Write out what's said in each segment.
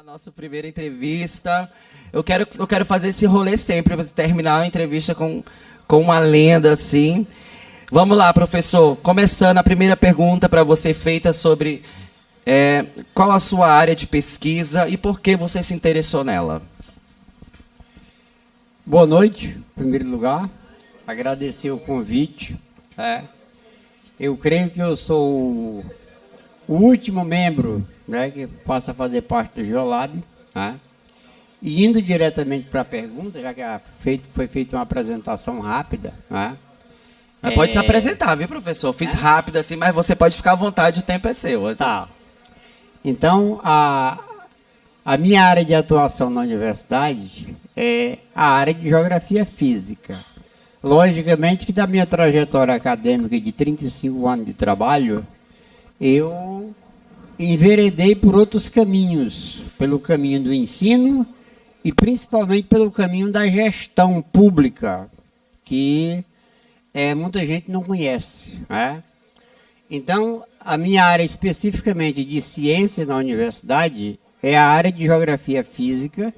A nossa primeira entrevista. Eu quero fazer esse rolê sempre, para terminar a entrevista com uma lenda, assim. Vamos lá, professor. Começando a primeira pergunta para você, feita sobre qual a sua área de pesquisa e por que você se interessou nela. Boa noite, em primeiro lugar. Agradecer o convite. Eu creio que eu sou o último membro, que possa fazer parte do Geolab. E indo diretamente para a pergunta, já que foi feita uma apresentação rápida. Mas pode se apresentar, viu, professor? Fiz rápido assim, mas você pode ficar à vontade, o tempo é seu. Tá. Então, a minha área de atuação na universidade é a área de geografia física. Logicamente que da minha trajetória acadêmica de 35 anos de trabalho, eu enveredei por outros caminhos, pelo caminho do ensino e principalmente pelo caminho da gestão pública, que muita gente não conhece. Então, a minha área especificamente de ciência na universidade é a área de geografia física,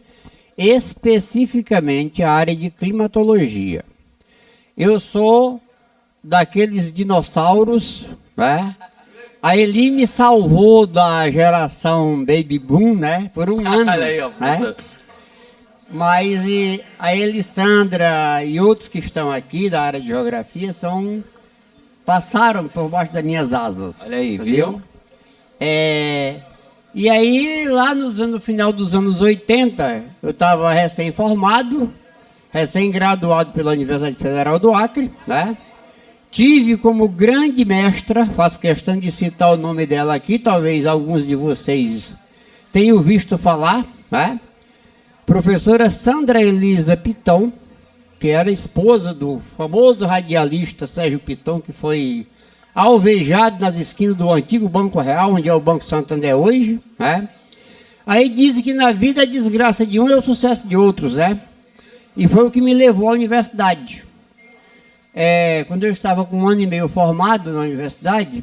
especificamente a área de climatologia. Eu sou daqueles dinossauros, A Eli me salvou da geração Baby Boom, por um ano. Olha aí, ó, Mas a Elisandra e outros que estão aqui da área de geografia passaram por baixo das minhas asas. Olha aí, entendeu? viu? E aí, lá no final dos anos 80, eu estava recém-formado, recém-graduado pela Universidade Federal do Acre, Tive como grande mestra, faço questão de citar o nome dela aqui, talvez alguns de vocês tenham visto falar, Professora Sandra Elisa Piton, que era esposa do famoso radialista Sérgio Piton, que foi alvejado nas esquinas do antigo Banco Real, onde é o Banco Santander hoje. Aí dizem que na vida a desgraça de um é o sucesso de outros, E foi o que me levou à universidade. Quando eu estava com 1 ano e meio formado na universidade,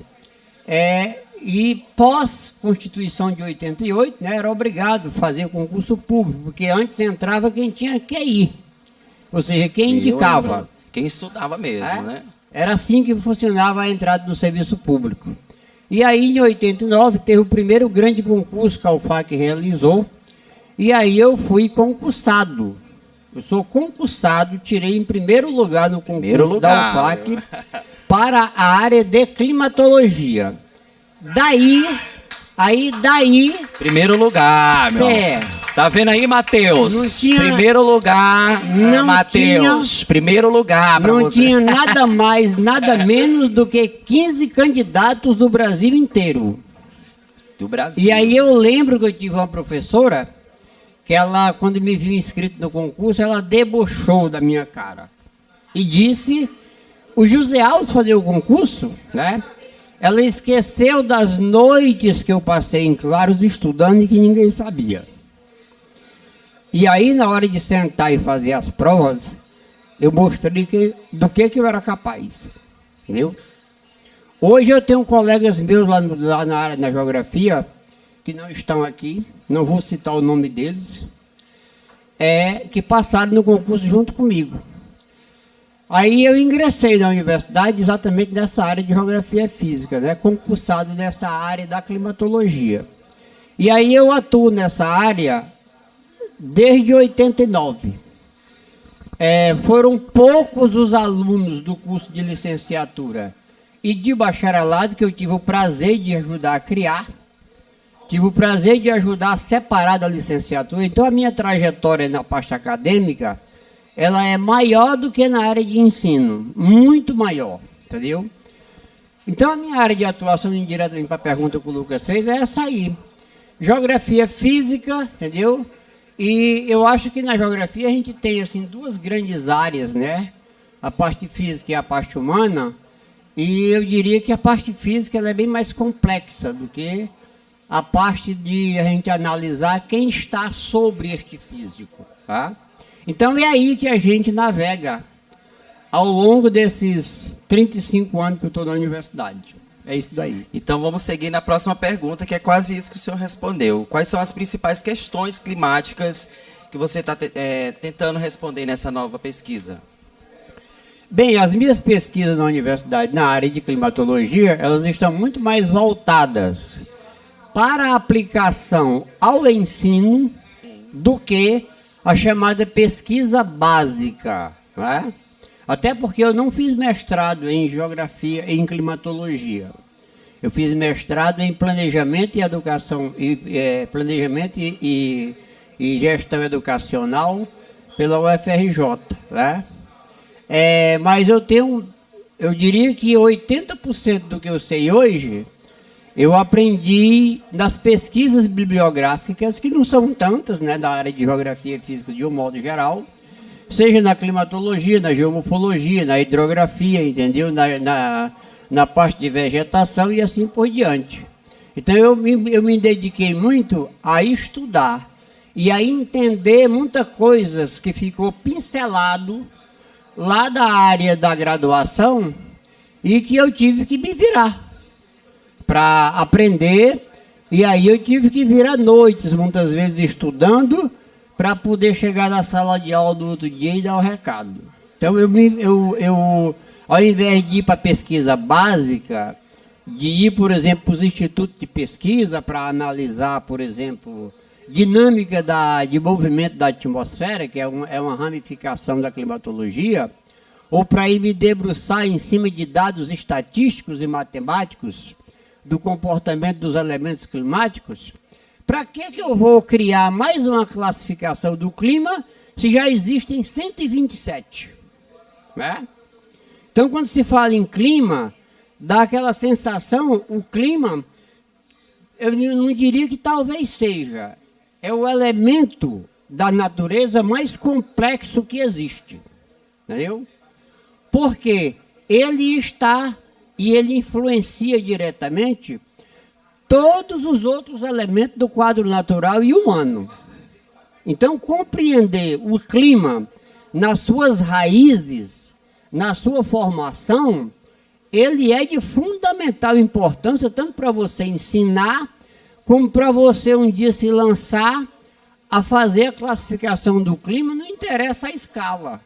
e pós-Constituição de 88, era obrigado a fazer concurso público, porque antes entrava quem tinha que ir, ou seja, quem indicava. Quem estudava mesmo, Era assim que funcionava a entrada no serviço público. E aí, em 89, teve o primeiro grande concurso que a UFAC realizou, e aí eu fui concursado. Eu sou concursado, tirei em primeiro lugar no concurso da UFAC para a área de climatologia. Daí... Primeiro lugar, meu. Tá vendo aí, Matheus? Primeiro lugar, Matheus. Primeiro lugar pra você. Não tinha nada mais, nada menos do que 15 candidatos do Brasil inteiro. Do Brasil. E aí eu lembro que eu tive uma professora que ela, quando me viu inscrito no concurso, ela debochou da minha cara. E disse, o José Alves fazia o concurso, Ela esqueceu das noites que eu passei em Claros estudando e que ninguém sabia. E aí, na hora de sentar e fazer as provas, eu mostrei do que eu era capaz. Entendeu? Hoje eu tenho colegas meus lá na área da geografia, que não estão aqui, não vou citar o nome deles, que passaram no concurso junto comigo. Aí eu ingressei na universidade exatamente nessa área de geografia física, concursado nessa área da climatologia. E aí eu atuo nessa área desde 89. Foram poucos os alunos do curso de licenciatura e de bacharelado que eu tive o prazer de ajudar a criar, tive o prazer de ajudar a separar da licenciatura. Então a minha trajetória na parte acadêmica ela é maior do que na área de ensino, muito maior, entendeu? Então, a minha área de atuação, indiretamente para a pergunta que o Lucas fez, é essa aí. Geografia física, entendeu? E eu acho que na geografia a gente tem, assim, duas grandes áreas, A parte física e a parte humana, e eu diria que a parte física ela é bem mais complexa do que a parte de a gente analisar quem está sobre este físico, Então é aí que a gente navega ao longo desses 35 anos que eu estou na universidade. É isso daí. Então vamos seguir na próxima pergunta, que é quase isso que o senhor respondeu. Quais são as principais questões climáticas que você está tentando responder nessa nova pesquisa? Bem, as minhas pesquisas na universidade, na área de climatologia, elas estão muito mais voltadas para a aplicação ao ensino do que a chamada pesquisa básica, não é? Até porque eu não fiz mestrado em geografia e em climatologia. Eu fiz mestrado em planejamento e educação, e gestão educacional pela UFRJ, né? Mas eu diria que 80% do que eu sei hoje, eu aprendi nas pesquisas bibliográficas, que não são tantas, né, da área de geografia e física de um modo geral, seja na climatologia, na geomorfologia, na hidrografia, entendeu? Na parte de vegetação e assim por diante. Então eu me dediquei muito a estudar e a entender muitas coisas que ficou pincelado lá da área da graduação e que eu tive que me virar para aprender, e aí eu tive que virar noites, muitas vezes estudando, para poder chegar na sala de aula do outro dia e dar o recado. Então eu ao invés de ir para pesquisa básica, de ir, por exemplo, para os institutos de pesquisa para analisar, por exemplo, dinâmica de movimento da atmosfera, que é uma ramificação da climatologia, ou para ir me debruçar em cima de dados estatísticos e matemáticos do comportamento dos elementos climáticos, para que eu vou criar mais uma classificação do clima se já existem 127? Né? Então, quando se fala em clima, dá aquela sensação, o clima, eu não diria que talvez seja, é o elemento da natureza mais complexo que existe. Entendeu? Porque ele está e ele influencia diretamente todos os outros elementos do quadro natural e humano. Então, compreender o clima nas suas raízes, na sua formação, ele é de fundamental importância, tanto para você ensinar, como para você um dia se lançar a fazer a classificação do clima, não interessa a escala,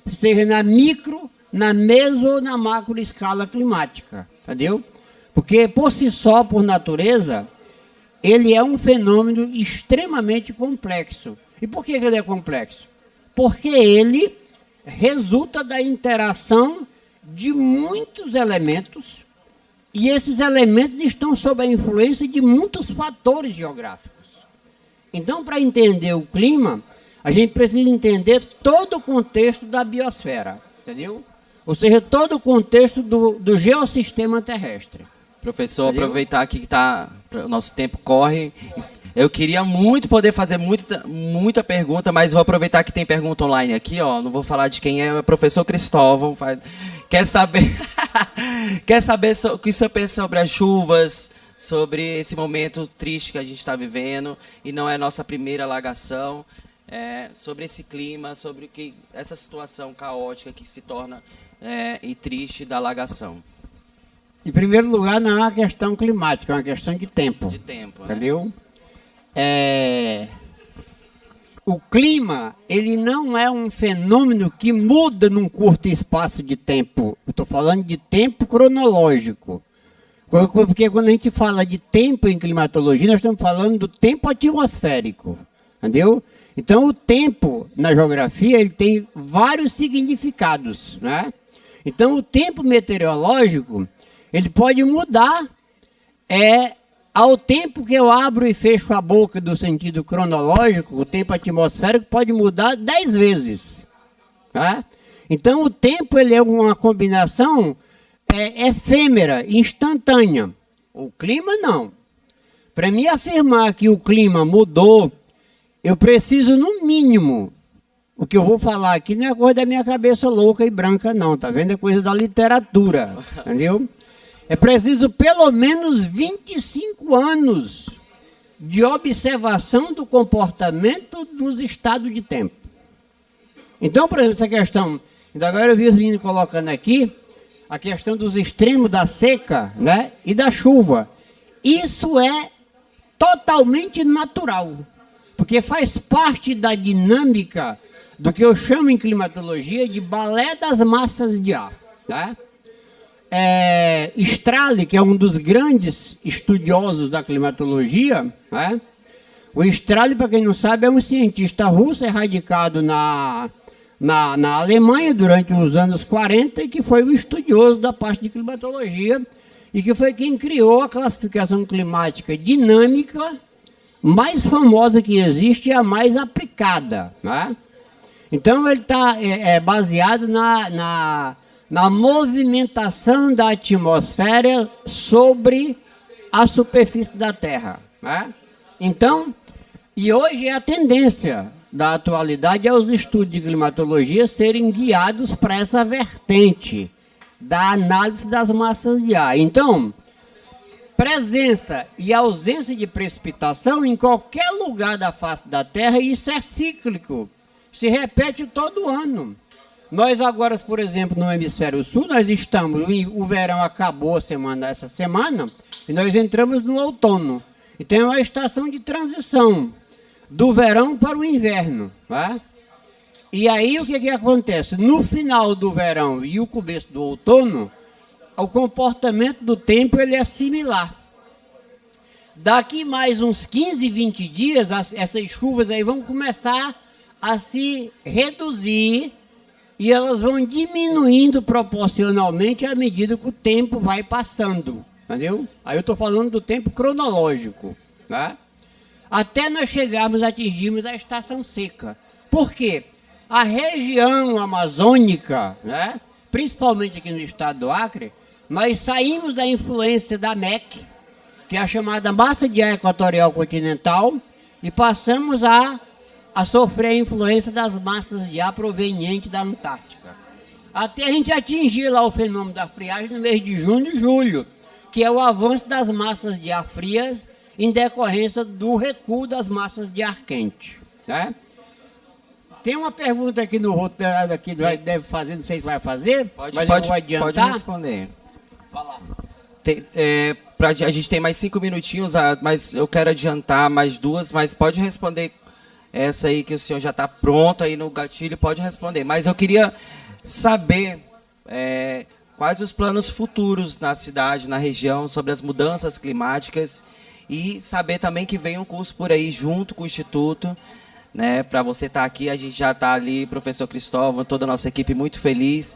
seja na micro, na meso ou na macro escala climática, entendeu? Porque por si só, por natureza, ele é um fenômeno extremamente complexo. E por que ele é complexo? Porque ele resulta da interação de muitos elementos, e esses elementos estão sob a influência de muitos fatores geográficos. Então, para entender o clima, a gente precisa entender todo o contexto da biosfera, entendeu? Ou seja, todo o contexto do geossistema terrestre. Professor, entendeu? Aproveitar aqui que o nosso tempo corre. Eu queria muito poder fazer muita pergunta, mas vou aproveitar que tem pergunta online aqui, ó. Não vou falar de quem é, o professor Cristóvão. Quer saber o que o senhor pensa sobre as chuvas, sobre esse momento triste que a gente está vivendo, e não é nossa primeira alagação, sobre esse clima, sobre essa situação caótica que se torna e triste da alagação. Em primeiro lugar, não é uma questão climática, é uma questão de tempo. De tempo, né? Entendeu? O clima, ele não é um fenômeno que muda num curto espaço de tempo. Eu estou falando de tempo cronológico. Porque quando a gente fala de tempo em climatologia, nós estamos falando do tempo atmosférico. Entendeu? Então, o tempo, na geografia, ele tem vários significados, né? Então, o tempo meteorológico, ele pode mudar ao tempo que eu abro e fecho a boca do sentido cronológico, o tempo atmosférico pode mudar 10 vezes. Tá? Então, o tempo ele é uma combinação efêmera, instantânea. O clima, não. Para mim afirmar que o clima mudou, eu preciso, no mínimo, o que eu vou falar aqui não é coisa da minha cabeça louca e branca, não. Tá vendo? É coisa da literatura. Entendeu? É preciso pelo menos 25 anos de observação do comportamento dos estados de tempo. Então, por exemplo, essa questão, agora eu vi os meninos colocando aqui, a questão dos extremos da seca, né, e da chuva. Isso é totalmente natural, porque faz parte da dinâmica do que eu chamo em climatologia de balé das massas de ar. Né? Strale, que é um dos grandes estudiosos da climatologia, né? O Strale, para quem não sabe, é um cientista russo radicado na Alemanha durante os anos 40 e que foi um estudioso da parte de climatologia e que foi quem criou a classificação climática dinâmica mais famosa que existe e a mais aplicada. Né? Então, ele está baseado na movimentação da atmosfera sobre a superfície da Terra. Né? Então, e hoje é a tendência da atualidade é os estudos de climatologia serem guiados para essa vertente da análise das massas de ar. Então, presença e ausência de precipitação em qualquer lugar da face da Terra, isso é cíclico, se repete todo ano. Nós agora, por exemplo, no hemisfério sul, nós estamos, o verão acabou essa semana, e nós entramos no outono. Então é uma estação de transição do verão para o inverno. Tá? E aí o que acontece? No final do verão e o começo do outono, o comportamento do tempo ele é similar. Daqui mais uns 15, 20 dias, essas chuvas aí vão começar a se reduzir e elas vão diminuindo proporcionalmente à medida que o tempo vai passando. Entendeu? Aí eu estou falando do tempo cronológico. Né? Até nós atingirmos a estação seca. Por quê? A região amazônica, né? Principalmente aqui no estado do Acre, nós saímos da influência da MEC, que é a chamada massa de ar equatorial continental, e passamos a sofrer a influência das massas de ar provenientes da Antártica. Até a gente atingir lá o fenômeno da friagem no mês de junho e julho, que é o avanço das massas de ar frias em decorrência do recuo das massas de ar quente. Né? Tem uma pergunta aqui no roteiro que deve fazer, não sei se vai fazer, mas eu vou adiantar. Pode responder. Vai lá. A gente tem mais 5 minutinhos, mas eu quero adiantar mais 2, mas pode responder essa aí que o senhor já está pronto aí no gatilho, pode responder. Mas eu queria saber quais os planos futuros na cidade, na região, sobre as mudanças climáticas e saber também que vem um curso por aí junto com o Instituto, né? Para você estar aqui, a gente já está ali, professor Cristóvão, toda a nossa equipe muito feliz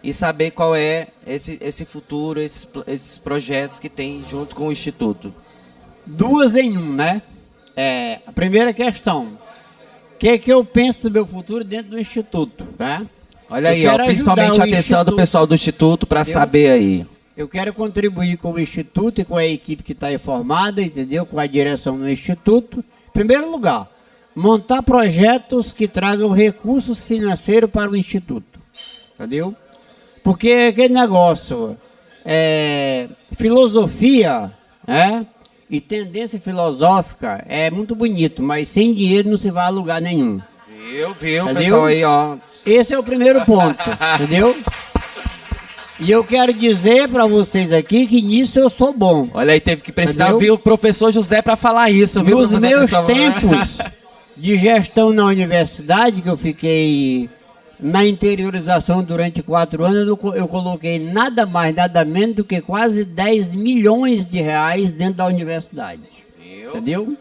e saber qual é esse futuro, esses projetos que tem junto com o Instituto. 2 em 1, né? A primeira questão, o que eu penso do meu futuro dentro do Instituto, né? Olha aí, ó, principalmente a atenção do pessoal do Instituto para saber aí. Eu quero contribuir com o Instituto e com a equipe que está aí formada, entendeu? Com a direção do Instituto. Em primeiro lugar, montar projetos que tragam recursos financeiros para o Instituto, entendeu? Porque aquele negócio, filosofia, e tendência filosófica é muito bonito, mas sem dinheiro não se vai a lugar nenhum. Viu, pessoal aí, ó. Esse é o primeiro ponto, entendeu? E eu quero dizer para vocês aqui que nisso eu sou bom. Olha aí, teve que precisar vir o professor José para falar isso, viu? Nos meus tempos de gestão na universidade, que eu fiquei na interiorização durante 4 anos, eu coloquei nada mais, nada menos do que quase 10 milhões de reais dentro da universidade. Entendeu?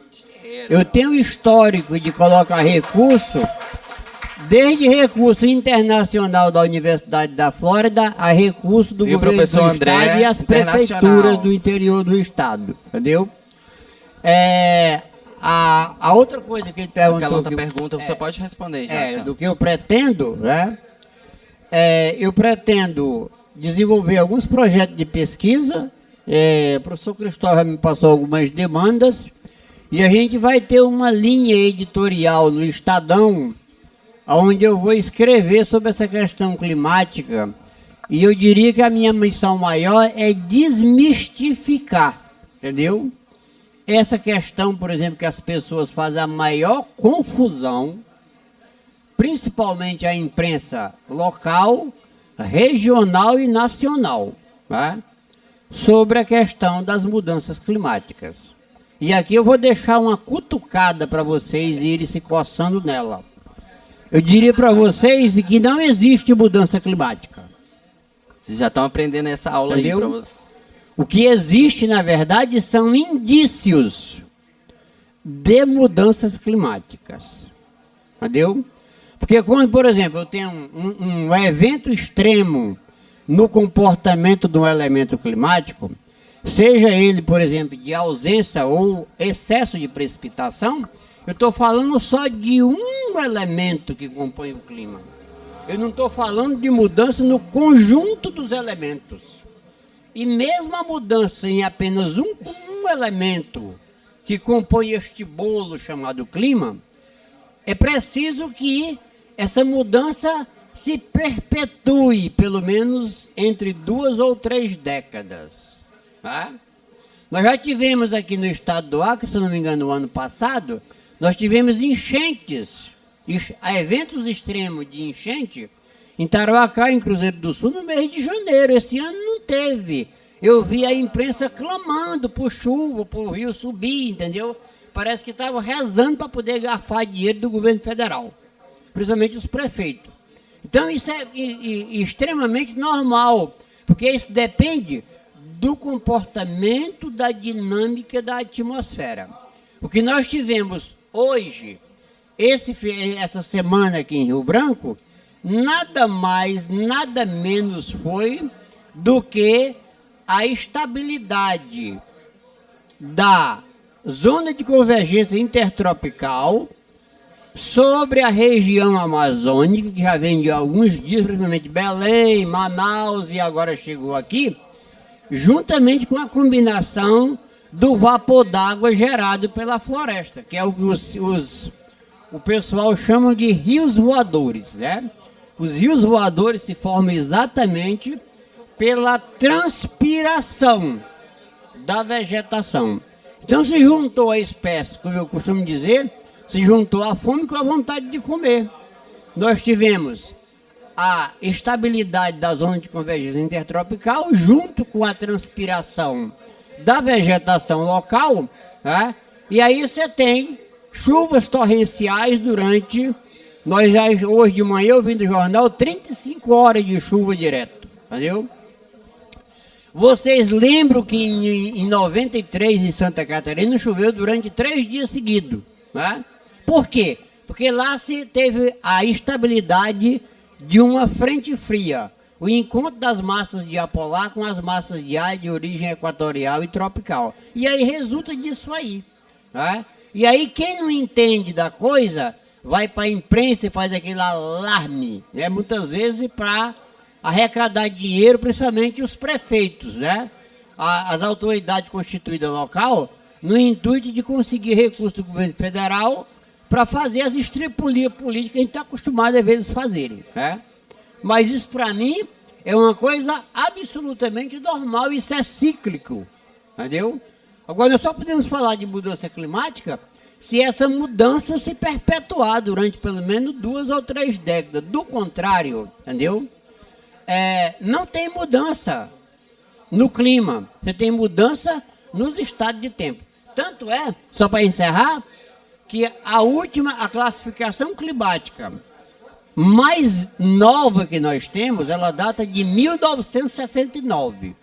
Eu tenho histórico de colocar recurso, desde recurso internacional da Universidade da Flórida a recurso do governo do estado e as prefeituras do interior do estado. Entendeu? A outra coisa que ele perguntou... Aquela outra pergunta, você pode responder já. Do que eu pretendo, né? Eu pretendo desenvolver alguns projetos de pesquisa. O professor Cristóvão me passou algumas demandas. E a gente vai ter uma linha editorial no Estadão, onde eu vou escrever sobre essa questão climática. E eu diria que a minha missão maior é desmistificar, entendeu? Essa questão, por exemplo, que as pessoas fazem a maior confusão, principalmente a imprensa local, regional e nacional, tá? Sobre a questão das mudanças climáticas. E aqui eu vou deixar uma cutucada para vocês irem se coçando nela. Eu diria para vocês que não existe mudança climática. Vocês já estão aprendendo essa aula. Entendeu? aí. O que existe, na verdade, são indícios de mudanças climáticas. Entendeu? Porque quando, por exemplo, eu tenho um evento extremo no comportamento de um elemento climático, seja ele, por exemplo, de ausência ou excesso de precipitação, eu estou falando só de um elemento que compõe o clima. Eu não estou falando de mudança no conjunto dos elementos. E mesmo a mudança em apenas um elemento que compõe este bolo chamado clima, é preciso que essa mudança se perpetue pelo menos entre 2 ou 3 décadas. Tá? Nós já tivemos aqui no estado do Acre, se não me engano, no ano passado, nós tivemos enchentes, eventos extremos de enchente em Tarauacá, em Cruzeiro do Sul, no mês de janeiro. Esse ano não teve. Eu vi a imprensa clamando por chuva, por o rio subir, entendeu? Parece que estava rezando para poder garfar dinheiro do governo federal, principalmente os prefeitos. Então isso é extremamente normal, porque isso depende do comportamento, da dinâmica da atmosfera. O que nós tivemos hoje, essa semana aqui em Rio Branco, nada mais, nada menos foi do que a estabilidade da zona de convergência intertropical sobre a região amazônica, que já vem de alguns dias, principalmente Belém, Manaus e agora chegou aqui, juntamente com a combinação do vapor d'água gerado pela floresta, que é o que o pessoal chama de rios voadores, né? Os rios voadores se formam exatamente pela transpiração da vegetação. Então se juntou a espécie, como eu costumo dizer, se juntou a fome com a vontade de comer. Nós tivemos a estabilidade da zona de convergência intertropical junto com a transpiração da vegetação local, né? E aí você tem chuvas torrenciais durante, hoje de manhã eu vi no jornal, 35 horas de chuva direto, entendeu? Vocês lembram que em 93 em Santa Catarina choveu durante 3 dias seguidos, né? Por quê? Porque lá se teve a estabilidade de uma frente fria, o encontro das massas de ar polar com as massas de ar de origem equatorial e tropical. E aí resulta disso aí, né? E aí quem não entende da coisa vai para a imprensa e faz aquele alarme, né? Muitas vezes para arrecadar dinheiro, principalmente os prefeitos, né? As autoridades constituídas local, no intuito de conseguir recursos do governo federal para fazer as estripulias políticas que a gente está acostumado a ver eles fazerem, né? Mas isso para mim é uma coisa absolutamente normal, isso é cíclico, entendeu? Agora nós só podemos falar de mudança climática se essa mudança se perpetuar durante pelo menos 2 ou 3 décadas. Do contrário, entendeu? Não tem mudança no clima, você tem mudança nos estados de tempo. Tanto é, só para encerrar, que a classificação climática mais nova que nós temos, ela data de 1969,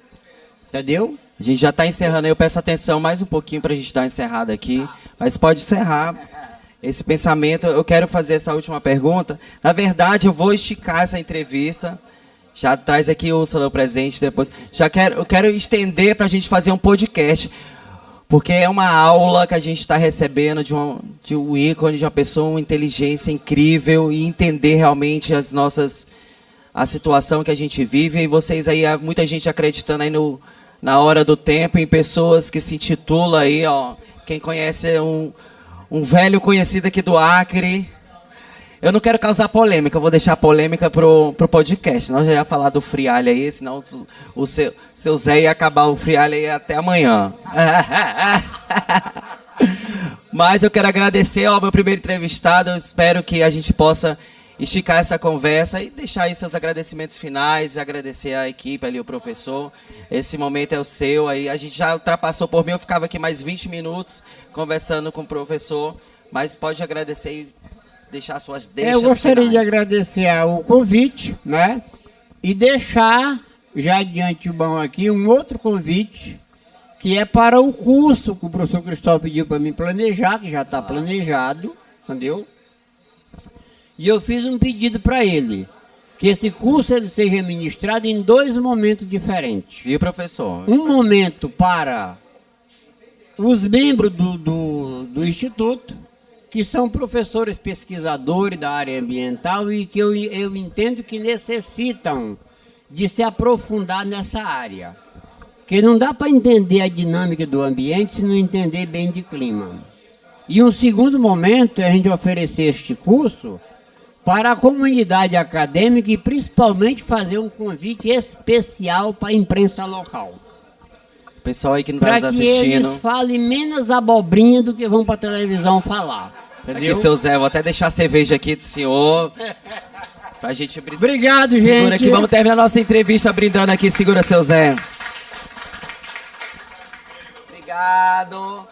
entendeu? A gente já está encerrando aí, eu peço atenção mais um pouquinho para a gente dar uma encerrada aqui, mas pode encerrar esse pensamento. Eu quero fazer essa última pergunta. Na verdade, eu vou esticar essa entrevista. Já traz aqui o Úrsula presente depois. Eu quero estender para a gente fazer um podcast, porque é uma aula que a gente está recebendo de um ícone, de uma pessoa, uma inteligência incrível e entender realmente a situação que a gente vive. E vocês aí, muita gente acreditando aí na hora do tempo, em pessoas que se intitulam aí, ó. Quem conhece um velho conhecido aqui do Acre. Eu não quero causar polêmica, eu vou deixar a polêmica pro podcast. Nós já ia falar do frialha aí, senão o seu Zé ia acabar o frialha aí até amanhã. Mas eu quero agradecer ao meu primeiro entrevistado. Eu espero que a gente possa esticar essa conversa e deixar aí seus agradecimentos finais, agradecer a equipe ali, o professor. Esse momento é o seu, aí a gente já ultrapassou por mim, eu ficava aqui mais 20 minutos conversando com o professor, mas pode agradecer e deixar suas deixas Eu gostaria finais. de agradecer o convite, né? E deixar já de bom aqui um outro convite, que é para o curso que o professor Cristóvão pediu para mim planejar, que já está planejado, entendeu? E eu fiz um pedido para ele, que esse curso ele seja ministrado em 2 momentos diferentes. Viu, professor? Um momento para os membros do Instituto, que são professores pesquisadores da área ambiental e que eu entendo que necessitam de se aprofundar nessa área. Porque não dá para entender a dinâmica do ambiente se não entender bem de clima. E um segundo momento é a gente oferecer este curso para a comunidade acadêmica e principalmente fazer um convite especial para a imprensa local. Pessoal aí que não está Para nos que assistindo. eles falem menos abobrinha do que vão para a televisão falar. Entendeu? Aqui, seu Zé, vou até deixar a cerveja aqui do senhor. Pra gente brindar. Obrigado, gente. Segura aqui, vamos terminar nossa entrevista brindando aqui. Segura, seu Zé. Obrigado.